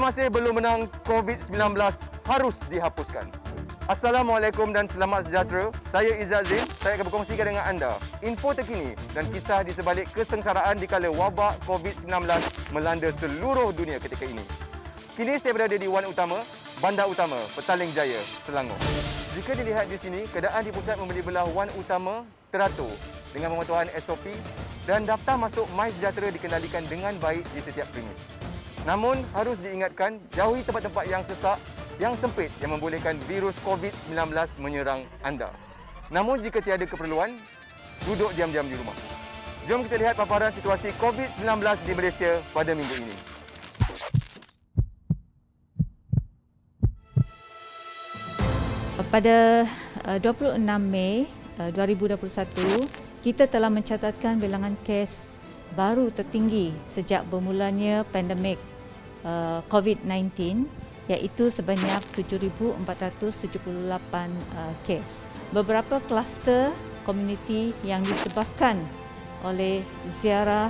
masih belum menang, COVID-19 harus dihapuskan. Assalamualaikum dan selamat sejahtera. Saya Izzat Zain. Saya akan berkongsikan dengan anda info terkini dan kisah di sebalik kesengsaraan dikala wabak COVID-19 melanda seluruh dunia ketika ini. Kini saya berada di Wan Utama, Bandar Utama, Petaling Jaya, Selangor. Jika dilihat di sini, keadaan di pusat membeli belah Wan Utama teratur dengan pematuhan SOP dan daftar masuk MySejahtera dikendalikan dengan baik di setiap premis. Namun, harus diingatkan, jauhi tempat-tempat yang sesak, yang sempit yang membolehkan virus COVID-19 menyerang anda. Namun, jika tiada keperluan, duduk diam-diam di rumah. Jom kita lihat paparan situasi COVID-19 di Malaysia pada minggu ini. Pada 26 Mei 2021, kita telah mencatatkan bilangan kes baru tertinggi sejak bermulanya pandemik COVID-19, iaitu sebanyak 7,478 kes. Beberapa kluster komuniti yang disebabkan oleh ziarah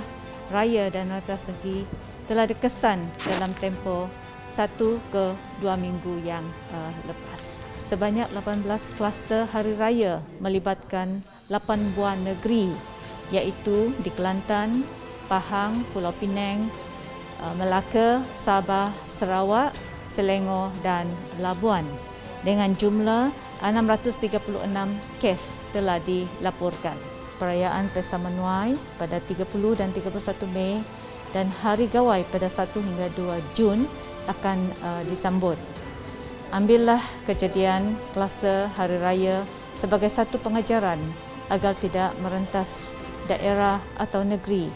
raya dan atas negeri telah dikesan dalam tempoh 1 ke 2 minggu yang lepas. Sebanyak 18 kluster hari raya melibatkan 8 buah negeri, iaitu di Kelantan, Pahang, Pulau Pinang, Melaka, Sabah, Sarawak, Selangor dan Labuan. Dengan jumlah 636 kes telah dilaporkan. Perayaan Pesta Menuai pada 30 dan 31 Mei dan Hari Gawai pada 1 hingga 2 Jun akan disambut. Ambillah kejadian kluster Hari Raya sebagai satu pengajaran agar tidak merentas daerah atau negeri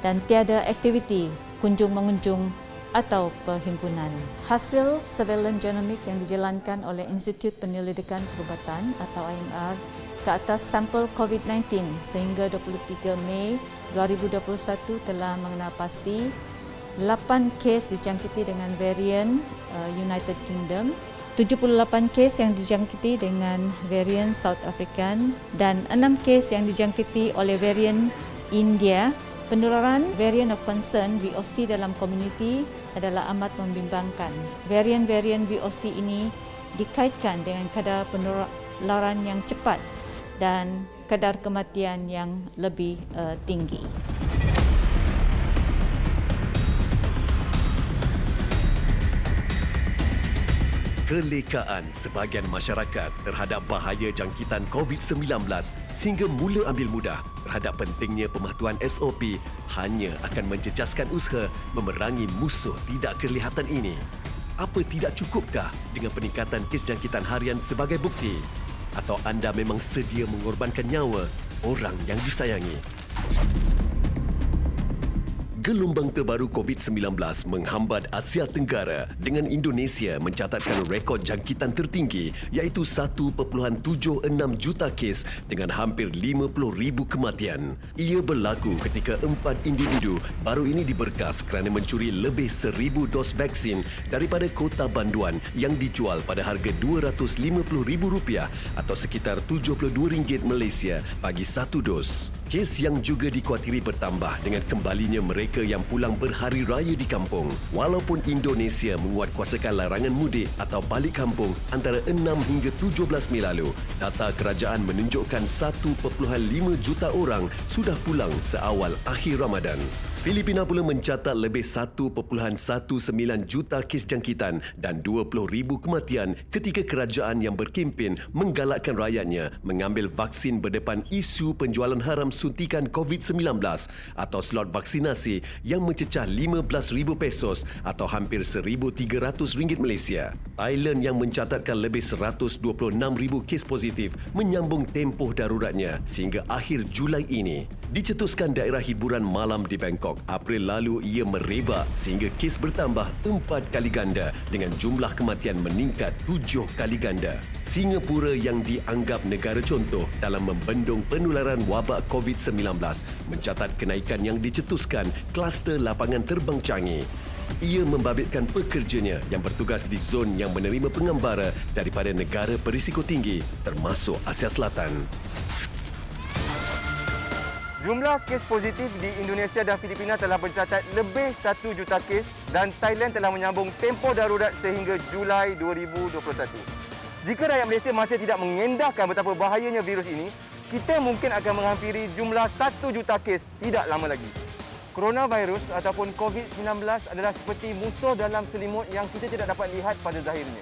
dan tiada aktiviti kunjung-mengunjung atau perhimpunan. Hasil surveillance genomik yang dijalankan oleh Institut Penyelidikan Perubatan atau IMR ke atas sampel COVID-19 sehingga 23 Mei 2021 telah mengenal pasti 8 kes dijangkiti dengan varian United Kingdom, 78 kes yang dijangkiti dengan varian South African dan 6 kes yang dijangkiti oleh varian India. Penularan varian of concern VOC dalam komuniti adalah amat membimbangkan. Varian-varian VOC ini dikaitkan dengan kadar penularan yang cepat dan kadar kematian yang lebih tinggi. Kelekaan sebahagian masyarakat terhadap bahaya jangkitan COVID-19 sehingga mula ambil mudah terhadap pentingnya pematuhan SOP hanya akan menjejaskan usaha memerangi musuh tidak kelihatan ini. Apa tidak cukupkah dengan peningkatan kes jangkitan harian sebagai bukti? Atau anda memang sedia mengorbankan nyawa orang yang disayangi? Gelombang terbaru COVID-19 menghambat Asia Tenggara dengan Indonesia mencatatkan rekod jangkitan tertinggi iaitu 1.76 juta kes dengan hampir 50,000 kematian. Ia berlaku ketika 4 individu baru ini diberkas kerana mencuri lebih 1,000 dos vaksin daripada kota banduan yang dijual pada harga RM250,000 atau sekitar RM72 Malaysia bagi satu dos. Kes yang juga dikuatiri bertambah dengan kembalinya mereka yang pulang berhari raya di kampung. Walaupun Indonesia menguatkuasakan larangan mudik atau balik kampung antara 6 hingga 17 Mei lalu, data kerajaan menunjukkan 1.5 juta orang sudah pulang seawal akhir Ramadan. Filipina pula mencatat lebih 1.19 juta kes jangkitan dan 20,000 kematian ketika kerajaan yang berkempen menggalakkan rakyatnya mengambil vaksin berdepan isu penjualan haram suntikan COVID-19 atau slot vaksinasi yang mencecah RM15,000 atau hampir RM1,300 Malaysia. Thailand yang mencatatkan lebih 126,000 kes positif menyambung tempoh daruratnya sehingga akhir Julai ini. Dicetuskan daerah hiburan malam di Bangkok, April lalu ia merebak sehingga kes bertambah 4 kali ganda dengan jumlah kematian meningkat 7 kali ganda. Singapura yang dianggap negara contoh dalam membendung penularan wabak COVID-19 mencatat kenaikan yang dicetuskan kluster lapangan terbang canggih. Ia membabitkan pekerjanya yang bertugas di zon yang menerima pengembara daripada negara berisiko tinggi termasuk Asia Selatan. Jumlah kes positif di Indonesia dan Filipina telah mencatat lebih 1 juta kes dan Thailand telah menyambung tempoh darurat sehingga Julai 2021. Jika rakyat Malaysia masih tidak mengendahkan betapa bahayanya virus ini, kita mungkin akan menghampiri jumlah 1 juta kes tidak lama lagi. Coronavirus ataupun COVID-19 adalah seperti musuh dalam selimut yang kita tidak dapat lihat pada zahirnya.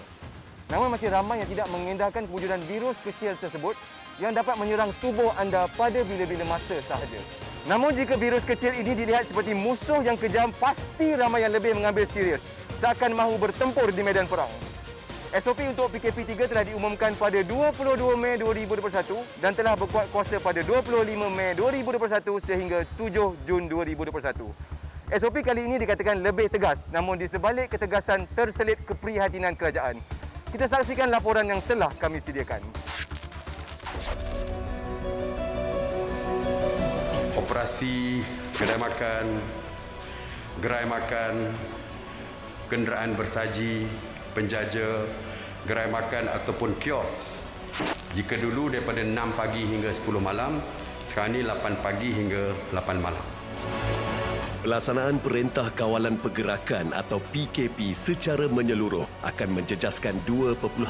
Namun masih ramai yang tidak mengendahkan kewujudan virus kecil tersebut yang dapat menyerang tubuh anda pada bila-bila masa sahaja. Namun jika virus kecil ini dilihat seperti musuh yang kejam, pasti ramai yang lebih mengambil serius, seakan mahu bertempur di medan perang. SOP untuk PKP 3 telah diumumkan pada 22 Mei 2021 dan telah berkuat kuasa pada 25 Mei 2021 sehingga 7 Jun 2021. SOP kali ini dikatakan lebih tegas, namun di sebalik ketegasan terselit keprihatinan kerajaan. Kita saksikan laporan yang telah kami sediakan. Operasi kedai makan, gerai makan, kenderaan bersaji, penjaja, gerai makan ataupun kios. Jika dulu daripada 6 pagi hingga 10 malam, sekarang ini 8 pagi hingga 8 malam. Pelaksanaan Perintah Kawalan Pergerakan atau PKP secara menyeluruh akan menjejaskan 2.8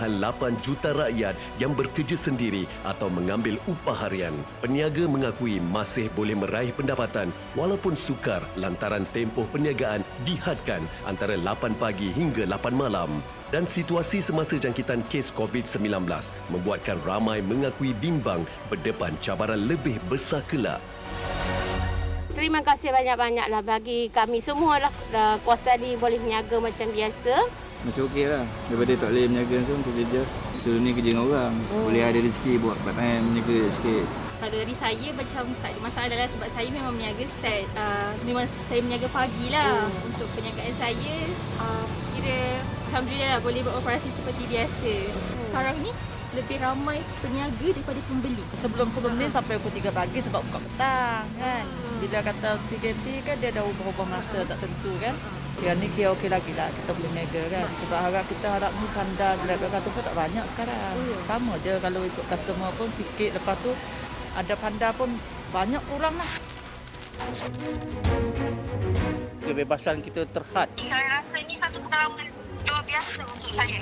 juta rakyat yang bekerja sendiri atau mengambil upah harian. Peniaga mengakui masih boleh meraih pendapatan walaupun sukar lantaran tempoh perniagaan dihadkan antara 8 pagi hingga 8 malam. Dan situasi semasa jangkitan kes COVID-19 membuatkan ramai mengakui bimbang berdepan cabaran lebih besar kelak. Terima kasih banyak-banyaklah bagi kami semua lah. Kuasa ni boleh berniaga macam biasa. Masih okey lah. Daripada tak boleh berniaga langsung kerja je. Sebelum ni kerja dengan orang. Boleh ada rezeki buat part time berniaga sikit. Pada dari saya macam tak ada masalah lah sebab saya memang berniaga start. Memang saya berniaga pagi lah. Untuk perniagaan saya, kira Alhamdulillah lah, boleh beroperasi seperti biasa. Sekarang ni lebih ramai peniaga daripada pembeli. Sebelum ni sampai pukul 3 pagi sebab buka petang kan. Bila kata PKP kan dia ada ubah-ubah masa tak tentu kan. Yang ni kira okey lagi lah kita boleh niaga kan. Sebab kita harap ni panda gerak-gerak tu pun tak banyak sekarang. Sama je kalau ikut customer pun sikit, lepas tu ada panda pun banyak kurang lah. Kebebasan kita terhad. Saya rasa ini satu pengalaman luar biasa untuk saya.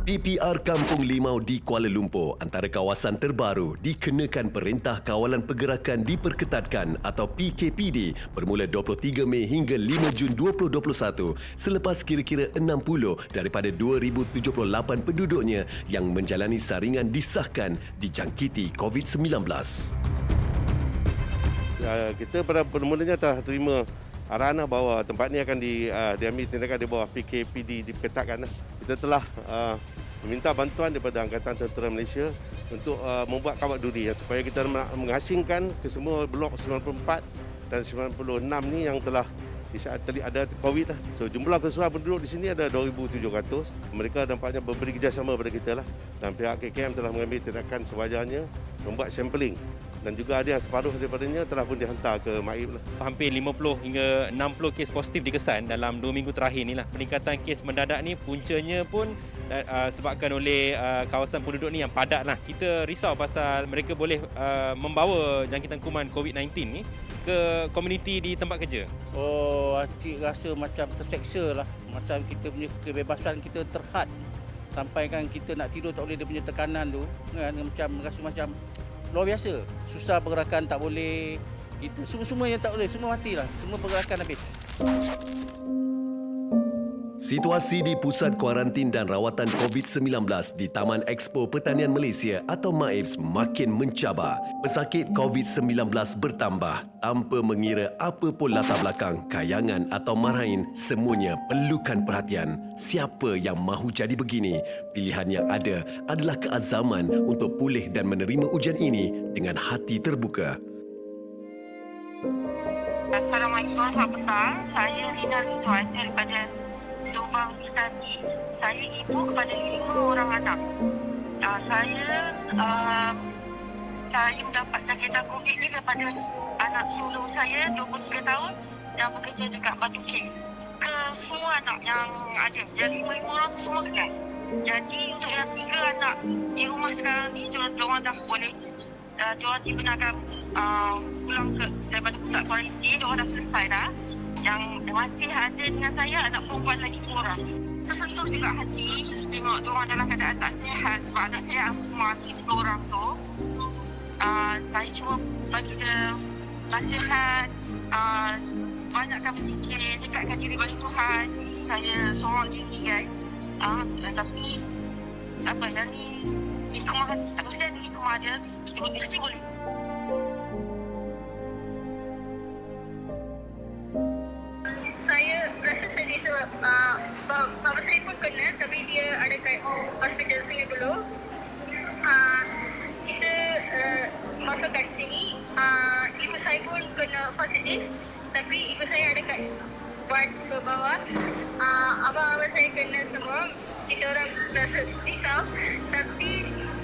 PPR Kampung Limau di Kuala Lumpur antara kawasan terbaru dikenakan Perintah Kawalan Pergerakan Diperketatkan atau PKPD bermula 23 Mei hingga 5 Jun 2021 selepas kira-kira 60 daripada 2,078 penduduknya yang menjalani saringan disahkan dijangkiti COVID-19. Kita pada permulanya telah terima arahan bahawa tempat ini akan diambil tindakan di bawah PKPD diperketatkan. Kita telah meminta bantuan daripada Angkatan Tentera Malaysia untuk membuat kawat duri supaya kita mengasingkan ke semua blok 94 dan 96 ni yang telah ada COVID lah. So jumlah keseluruhan penduduk di sini ada 2,700. Mereka nampaknya memberi kerjasama kepada kita lah. Dan pihak KKM telah mengambil tindakan sewajarnya membuat sampling. Dan juga ada yang separuh daripadanya telah pun dihantar ke MAIB lah. Hampir 50 hingga 60 kes positif dikesan dalam 2 minggu terakhir ni lah. Peningkatan kes mendadak ni puncanya pun sebabkan oleh kawasan penduduk ni yang padat lah. Kita risau pasal mereka boleh membawa jangkitan kuman COVID-19 ni ke komuniti di tempat kerja. Oh, cik rasa macam terseksa lah. Macam kita punya kebebasan kita terhad. Sampai kan kita nak tidur tak boleh, dia punya tekanan tu kan, macam rasa macam luar biasa. Susah pergerakan tak boleh. Kita semua yang tak boleh, semua matilah. Semua pergerakan habis. Situasi di Pusat Kuarantin dan Rawatan COVID-19 di Taman Expo Pertanian Malaysia atau MAIPS makin mencabar. Pesakit COVID-19 bertambah tanpa mengira apa pun latar belakang, kayangan atau marahin, semuanya perlukan perhatian. Siapa yang mahu jadi begini? Pilihan yang ada adalah keazaman untuk pulih dan menerima ujian ini dengan hati terbuka. Assalamualaikum, selamat petang. Saya Rina Rizwan daripada Subang Istani. Saya ibu kepada 5 orang anak. Saya mendapat jangkitan COVID ni daripada anak anak sulung saya 23 tahun yang bekerja dekat Batu King. Ke semua anak yang ada, yang 5 orang semua kena. Jadi untuk yang 3 anak di rumah sekarang ni, diorang dah boleh, diorang dibenarkan pulang daripada pusat kuarantin, diorang dah selesai dah. Yang masih ada dengan saya, anak perempuan lagi 2 orang. Tersentuh juga hati tengok diorang dalam keadaan tak sihat sebab anak saya asma 3 orang tu. Saya cuma bagi dia nasihat, banyakkan berzikir, dekatkan diri pada Tuhan. Saya seorang diri kan, tapi apa yang ni hikmah, aku sedar di hikmah dia, kita mesti boleh. Saya rasa sedih sebab bapa saya pun kena, tapi dia ada kat hospital Singapura. Kita masuk kat sini, ibu saya pun kena positif, tapi ibu saya ada kat ward ke bawah. Abang-abang saya kena semua. Kita orang rasa risau, tapi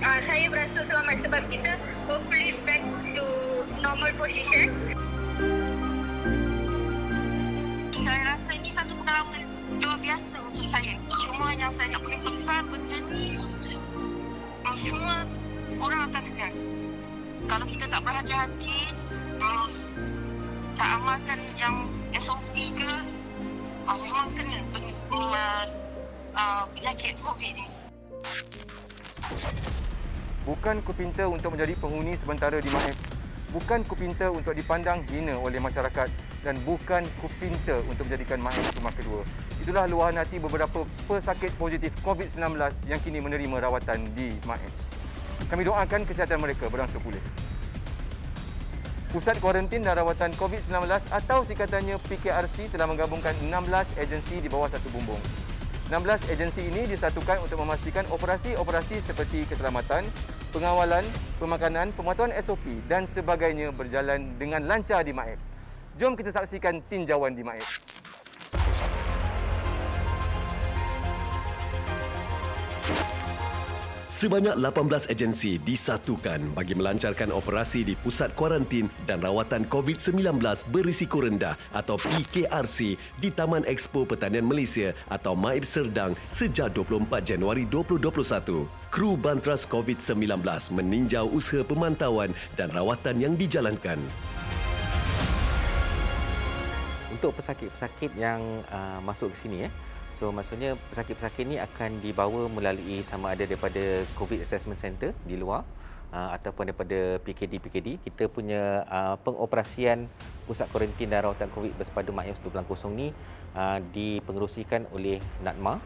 saya berasa selamat sebab kita hopefully back to normal position. Saya rasa ini satu pengalaman luar biasa untuk saya. Cuma yang saya nak beri pesan benda ni, semua orang akan kena. Kalau kita tak berhati-hati, tak amalkan yang SOP ke, memang kena penyakit COVID ni. Bukan kupinta untuk menjadi penghuni sementara di MAEF. Bukan kupinta untuk dipandang hina oleh masyarakat dan bukan kupinta untuk menjadikan MAEF rumah kedua. Itulah luahan hati beberapa pesakit positif COVID-19 yang kini menerima rawatan di MAEF. Kami doakan kesihatan mereka berangsur pulih. Pusat Kuarantin dan Rawatan COVID-19 atau singkatannya PKRC telah menggabungkan 16 agensi di bawah satu bumbung. 16 agensi ini disatukan untuk memastikan operasi-operasi seperti keselamatan, pengawalan, pemakanan, pematuhan SOP dan sebagainya berjalan dengan lancar di MAEF. Jom kita saksikan tinjauan di MAEF. Sebanyak 18 agensi disatukan bagi melancarkan operasi di Pusat Kuarantin dan Rawatan COVID-19 Berisiko Rendah atau PKRC di Taman Expo Pertanian Malaysia atau MAEF Serdang sejak 24 Januari 2021. Kru Bantras COVID-19 meninjau usaha pemantauan dan rawatan yang dijalankan. Untuk pesakit-pesakit yang masuk ke sini, so maksudnya pesakit-pesakit ni akan dibawa melalui sama ada daripada COVID Assessment Center di luar ataupun daripada PKD. Kita punya pengoperasian Pusat Kuarantin dan Rawatan COVID bersepadu MAEF 2.0 ni dipengerusikan oleh NADMA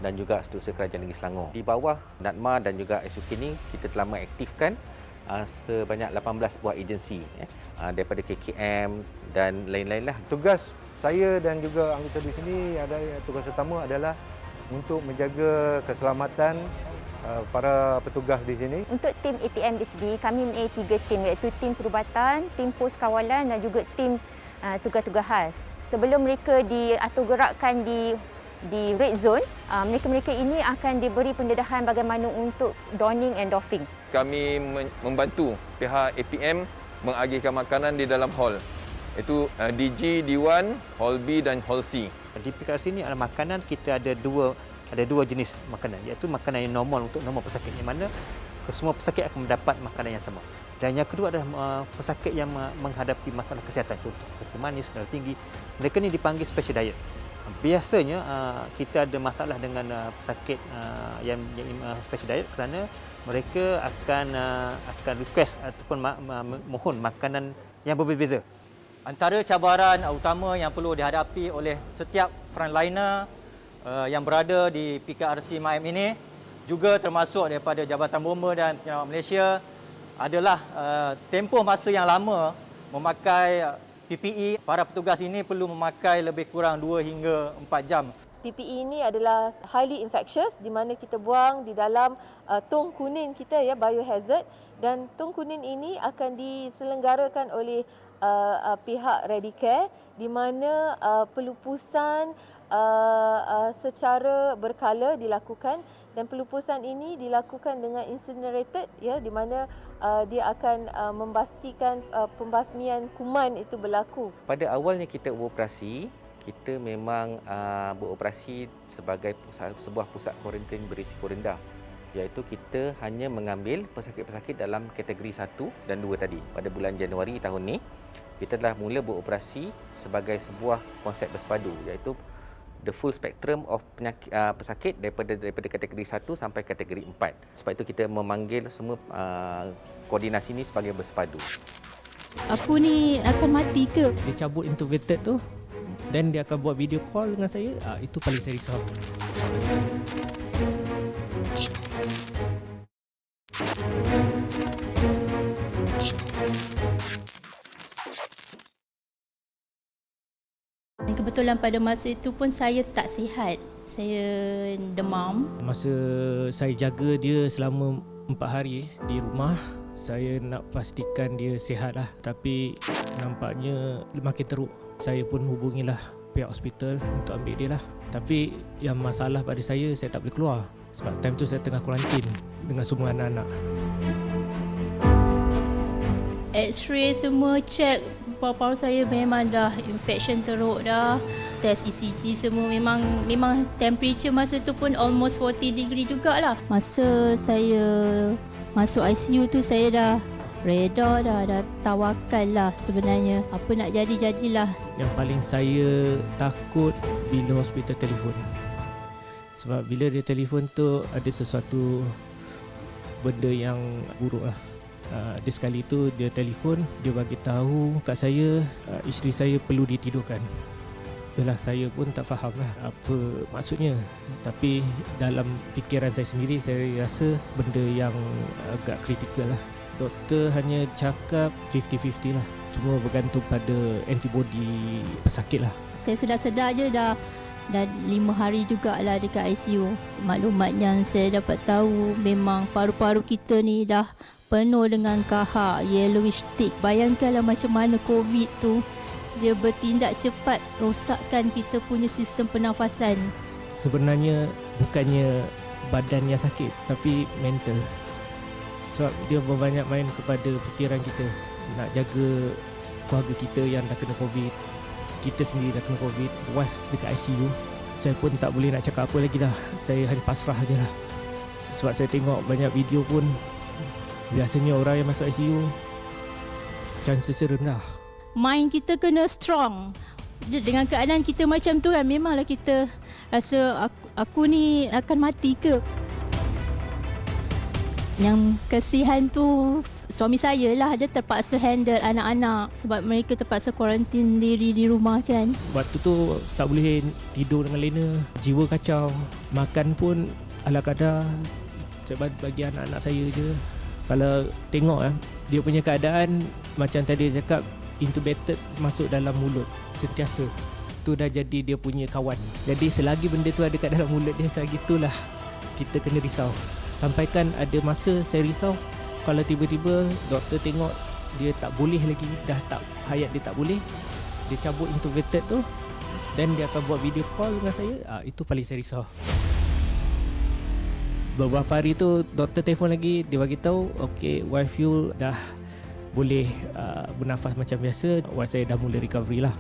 dan juga Setiausaha Kerajaan Negeri Selangor. Di bawah NADMA dan juga SUK ni kita telah mengaktifkan sebanyak 18 buah agensi daripada KKM dan lain-lain lah. Tugas saya dan juga anggota di sini tugas utama adalah untuk menjaga keselamatan para petugas di sini. Untuk tim ATM di sini, kami mempunyai 3 tim iaitu tim perubatan, tim pos kawalan dan juga tim tugas-tugas khas. Sebelum mereka gerakkan di red zone, mereka-mereka ini akan diberi pendedahan bagaimana untuk donning and doffing. Kami membantu pihak APM mengagihkan makanan di dalam hall. Itu DG, D1, Hall B dan Hall C. Di PKRC ini adalah makanan, kita ada dua jenis makanan, iaitu makanan yang normal untuk normal pesakit, yang mana semua pesakit akan mendapat makanan yang sama. Dan yang kedua adalah pesakit yang menghadapi masalah kesihatan, contoh kecil manis, darah tinggi. Mereka ini dipanggil special diet. Biasanya kita ada masalah dengan pesakit yang special diet kerana mereka akan request ataupun mohon makanan yang berbeza. Antara cabaran utama yang perlu dihadapi oleh setiap frontliner yang berada di PKRC MAEF ini, juga termasuk daripada Jabatan Bomba dan Penyelamat Malaysia, adalah tempoh masa yang lama memakai PPE. Para petugas ini perlu memakai lebih kurang 2 hingga 4 jam. PPE ini adalah highly infectious di mana kita buang di dalam tong kuning kita ya, biohazard, dan tong kuning ini akan diselenggarakan oleh pihak Redicare di mana pelupusan secara berkala dilakukan, dan pelupusan ini dilakukan dengan incinerated ya, di mana dia akan memastikan pembasmian kuman itu berlaku. Pada awalnya kita beroperasi, kita memang beroperasi sebagai sebuah pusat kuarantin berisiko rendah, iaitu kita hanya mengambil pesakit-pesakit dalam kategori 1 dan 2 tadi. Pada bulan Januari tahun ni, kita telah mula beroperasi sebagai sebuah konsep bersepadu, iaitu the full spectrum of pesakit daripada kategori 1 sampai kategori 4. Sebab itu kita memanggil semua koordinasi ini sebagai bersepadu. Aku ni akan mati ke? Dia cabut intubated tu, dan dia akan buat video call dengan saya. Itu paling saya risau. Kebetulan pada masa itu pun saya tak sihat. Saya demam. Masa saya jaga dia selama 4 hari di rumah, saya nak pastikan dia sihat lah. Tapi nampaknya makin teruk. Saya pun hubungilah pihak hospital untuk ambil dia lah. Tapi yang masalah pada saya tak boleh keluar. Sebab time tu saya tengah kuarantin dengan semua anak-anak. X-ray semua check, paru-paru saya memang dah infection teruk dah. Test ECG semua memang temperature masa tu pun almost 40 degree jugalah. Masa saya masuk ICU tu saya dah reda dah tawakal lah sebenarnya. Apa nak jadilah. Yang paling saya takut bila hospital telefon. Sebab bila dia telefon tu ada sesuatu benda yang buruk lah. Dia sekali tu dia telefon, dia bagi tahu kat saya isteri saya perlu ditidurkan. Yalah, saya pun tak faham lah apa maksudnya. Tapi dalam fikiran saya sendiri, saya rasa benda yang agak kritikal lah. Doktor hanya cakap 50-50 lah. Semua bergantung pada antibody pesakit lah. Saya sedar-sedar je dah 5 hari jugalah dekat ICU. Maklumat yang saya dapat tahu memang paru-paru kita ni dah penuh dengan kahak, yellowish thick. Bayangkanlah macam mana COVID tu, dia bertindak cepat rosakkan kita punya sistem pernafasan. Sebenarnya bukannya badan yang sakit, tapi mental. Sebab dia berbanyak main kepada fikiran kita. Nak jaga keluarga kita yang dah kena COVID, kita sendiri dah kena COVID, wife dekat ICU. Saya pun tak boleh nak cakap apa lagi dah. Saya hanya pasrah je lah. Sebab saya tengok banyak video pun, biasanya orang yang masuk ICU chances rendah. Mind kita kena strong. Dengan keadaan kita macam tu kan, memanglah kita rasa aku ni akan mati ke. Yang kesihan tu suami saya lah, dia terpaksa handle anak-anak sebab mereka terpaksa kuarantin diri di rumah kan. Waktu tu tak boleh tidur dengan lena, jiwa kacau. Makan pun ala kadar, saya bagi anak-anak saya je. Kalau tengok dia punya keadaan macam tadi cakap, intubated masuk dalam mulut sentiasa. Tu dah jadi dia punya kawan. Jadi selagi benda tu ada kat dalam mulut dia, selagi itulah kita kena risau. Sampaikan ada masa saya risau kalau tiba-tiba doktor tengok dia tak boleh lagi, dah tak hayat dia tak boleh, dia cabut intubated tu dan dia akan buat video call dengan saya. Itu paling saya risau. Beberapa hari tu doktor telefon lagi, dia bagi tahu okey, wife you dah boleh bernafas macam biasa. Wife saya dah mula recovery lah.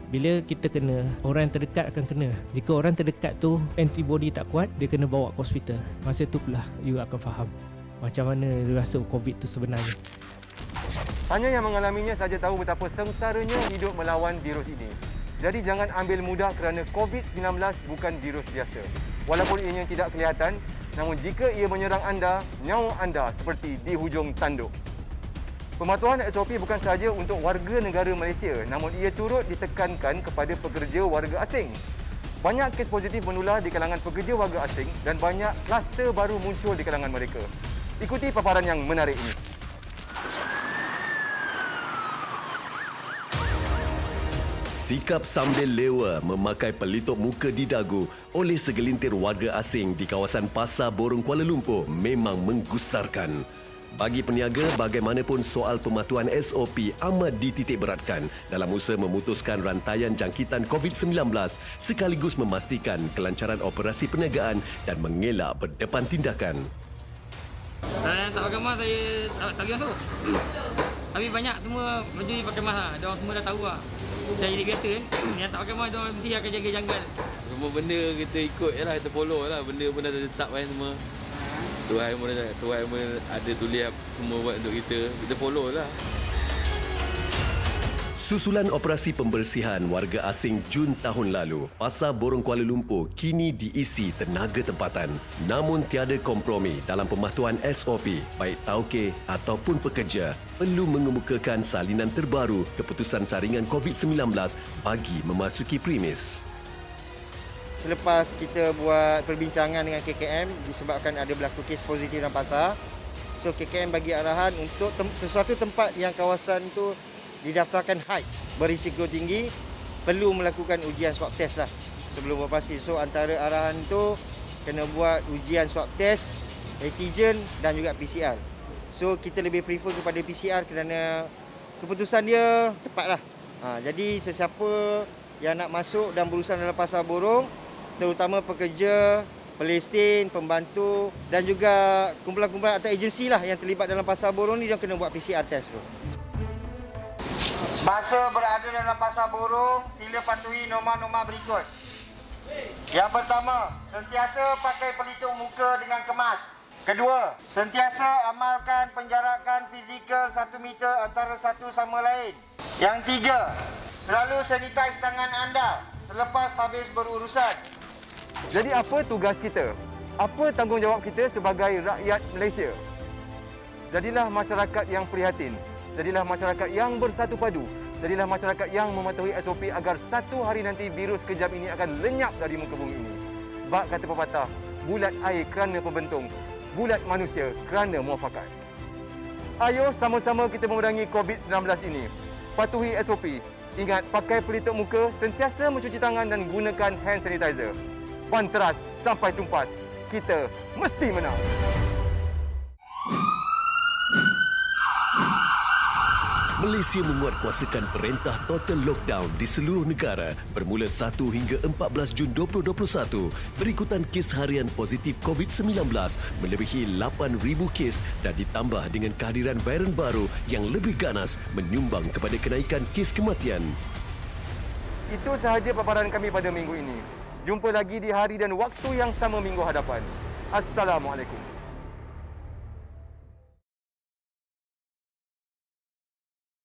Bila kita kena, orang yang terdekat akan kena. Jika orang terdekat tu antibody tak kuat, dia kena bawa ke hospital. Masa tu pula you akan faham macam mana rasa COVID tu sebenarnya. Hanya yang mengalaminya saja tahu betapa sengsaranya hidup melawan virus ini. Jadi jangan ambil mudah kerana COVID-19 bukan virus biasa. Walaupun ianya tidak kelihatan, namun jika ia menyerang anda, nyawa anda seperti di hujung tanduk. Pematuhan SOP bukan sahaja untuk warga negara Malaysia, namun ia turut ditekankan kepada pekerja warga asing. Banyak kes positif menular di kalangan pekerja warga asing dan banyak kluster baru muncul di kalangan mereka. Ikuti paparan yang menarik ini. Sikap sambil lewa memakai pelitup muka di dagu oleh segelintir warga asing di kawasan Pasar Borong Kuala Lumpur memang menggusarkan. Bagi peniaga, bagaimanapun soal pematuhan SOP amat dititik beratkan dalam usaha memutuskan rantaian jangkitan COVID-19 sekaligus memastikan kelancaran operasi perniagaan dan mengelak berdepan tindakan. Saya tak pakai mask, saya tak biasa tu. Tapi banyak semua berdiri pakai mask lah. Diorang semua dah tahu lah. Dah jadi biasa kan. Yang tak pakai mask, diorang mesti akan jaga janggal. Semua benda kita ikut je lah, kita follow lah. Benda pun dah tetap kan semua. Tuhan pun ada tulis semua buat untuk kita. Kita follow lah. Susulan operasi pembersihan warga asing Jun tahun lalu, Pasar Borong Kuala Lumpur kini diisi tenaga tempatan. Namun tiada kompromi dalam pematuhan SOP, baik tauke ataupun pekerja perlu mengemukakan salinan terbaru keputusan saringan COVID-19 bagi memasuki premis. Selepas kita buat perbincangan dengan KKM disebabkan ada berlaku kes positif dalam pasar, so KKM bagi arahan untuk sesuatu tempat yang kawasan itu didaftarkan high, berisiko tinggi, perlu melakukan ujian swab test lah sebelum beroperasi. So antara arahan itu kena buat ujian swab test, antigen dan juga PCR. So kita lebih prefer kepada PCR kerana keputusan dia tepat lah. Jadi sesiapa yang nak masuk dan berurusan dalam Pasar Borong, terutama pekerja, pelesen, pembantu dan juga kumpulan-kumpulan atau agensi lah yang terlibat dalam Pasar Borong ni, dia kena buat PCR test tu. Masa berada dalam Pasar Borong, sila patuhi norma-norma berikut. Yang pertama, sentiasa pakai pelitup muka dengan kemas. Kedua, sentiasa amalkan penjarakan fizikal 1 meter antara satu sama lain. Yang tiga, selalu sanitize tangan anda selepas habis berurusan. Jadi apa tugas kita? Apa tanggungjawab kita sebagai rakyat Malaysia? Jadilah masyarakat yang prihatin. Jadilah masyarakat yang bersatu padu. Jadilah masyarakat yang mematuhi SOP agar satu hari nanti virus kejam ini akan lenyap dari muka bumi ini. Bak kata pepatah, bulat air kerana pembentung, bulat manusia kerana muafakat. Ayo sama-sama kita memerangi COVID-19 ini. Patuhi SOP. Ingat, pakai pelitup muka, sentiasa mencuci tangan dan gunakan hand sanitizer. Panteras sampai tumpas. Kita mesti menang. Malaysia menguatkuasakan perintah total lockdown di seluruh negara bermula 1 hingga 14 Jun 2021 berikutan kes harian positif COVID-19 melebihi 8,000 kes dan ditambah dengan kehadiran varian baru yang lebih ganas menyumbang kepada kenaikan kes kematian. Itu sahaja paparan kami pada minggu ini. Jumpa lagi di hari dan waktu yang sama minggu hadapan. Assalamualaikum.